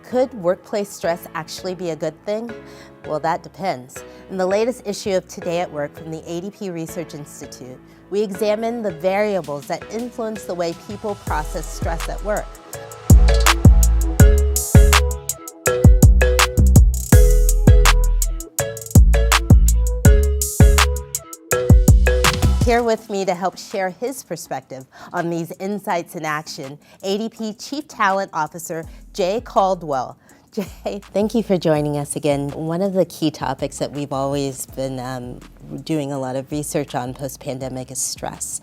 Could workplace stress actually be a good thing? Well, that depends. In the latest issue of Today at Work from the ADP Research Institute, we examine the variables that influence the way people process stress at work. Here with me to help share his perspective on these insights in action, ADP Chief Talent Officer Jay Caldwell. Jay, thank you for joining us again. One of the key topics that we've always been doing a lot of research on post-pandemic is stress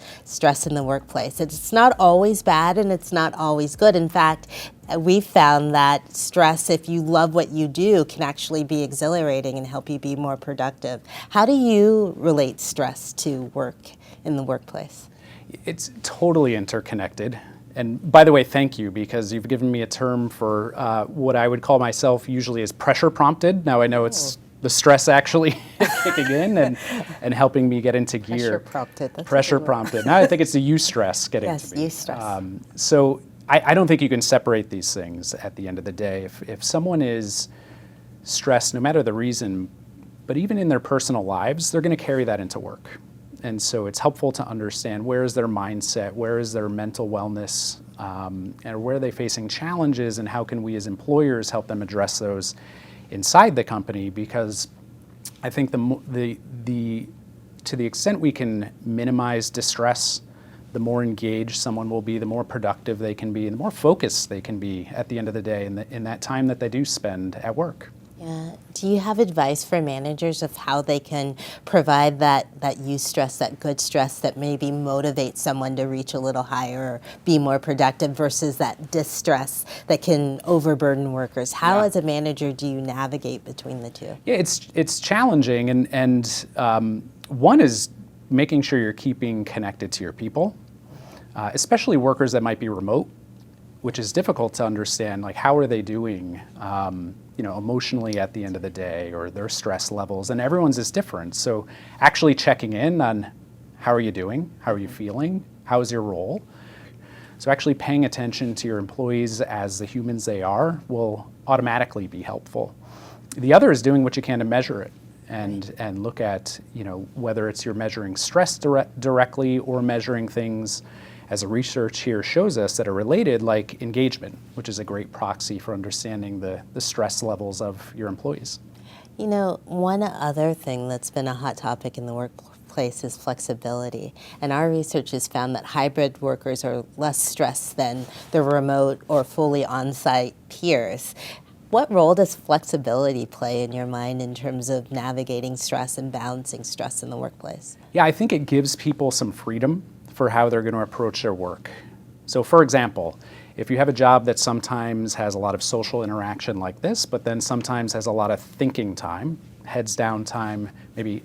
in the workplace. It's not always bad and it's not always good. In fact, we've found that stress, if you love what you do, can actually be exhilarating and help you be more productive. How do you relate stress to work in the workplace? It's totally interconnected. And by the way, thank you, because you've given me a term for what I would call myself usually as pressure prompted. Now I know it's the stress actually kicking in and helping me get into gear. Pressure prompted. That's pressure prompted. Now I think it's the eustress getting to me. Yes, eustress. So I don't think you can separate these things at the end of the day. If someone is stressed, no matter the reason, but even in their personal lives, they're going to carry that into work. And so it's helpful to understand where is their mindset, where is their mental wellness, and where are they facing challenges, and how can we as employers help them address those inside the company? Because I think to the extent we can minimize distress, the more engaged someone will be, the more productive they can be, and the more focused they can be at the end of the day in that time that they do spend at work. Yeah. Do you have advice for managers of how they can provide that eustress, that good stress that maybe motivates someone to reach a little higher or be more productive versus that distress that can overburden workers? How, as a manager, do you navigate between the two? Yeah, it's challenging, and one is making sure you're keeping connected to your people, especially workers that might be remote, which is difficult to understand, like how are they doing emotionally at the end of the day, or their stress levels, and everyone's is different. So actually checking in on how are you doing, how are you feeling, how is your role. So actually paying attention to your employees as the humans they are will automatically be helpful. The other is doing what you can to measure it and look at whether it's you're measuring stress directly or measuring things, as the research here shows us, that are related, like engagement, which is a great proxy for understanding the stress levels of your employees. One other thing that's been a hot topic in the workplace is flexibility. And our research has found that hybrid workers are less stressed than the remote or fully on-site peers. What role does flexibility play in your mind in terms of navigating stress and balancing stress in the workplace? Yeah, I think it gives people some freedom for how they're going to approach their work. So for example, if you have a job that sometimes has a lot of social interaction like this, but then sometimes has a lot of thinking time, heads down time, maybe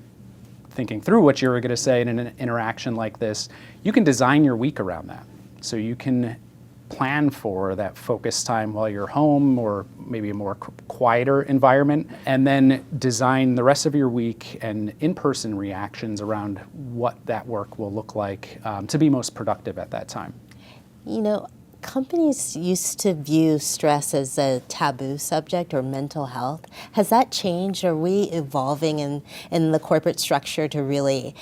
thinking through what you're going to say in an interaction like this, you can design your week around that. So you can plan for that focus time while you're home, or maybe a more quieter environment, and then design the rest of your week and in-person reactions around what that work will look like to be most productive at that time. Companies used to view stress as a taboo subject, or mental health. Has that changed? Are we evolving in the corporate structure to really,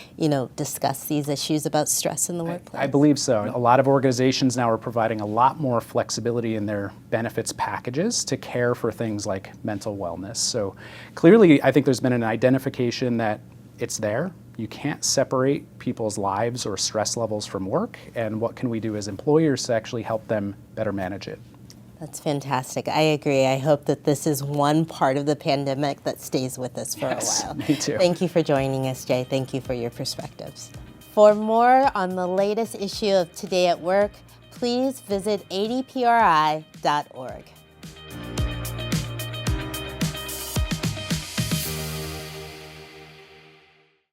discuss these issues about stress in the workplace? I believe so. A lot of organizations now are providing a lot more flexibility in their benefits packages to care for things like mental wellness. So clearly, I think there's been an identification that it's there. You can't separate people's lives or stress levels from work, and what can we do as employers to actually help them better manage it? That's fantastic. I agree. I hope that this is one part of the pandemic that stays with us for a while. Me too. Thank you for joining us, Jay. Thank you for your perspectives. For more on the latest issue of Today at Work, please visit adpri.org.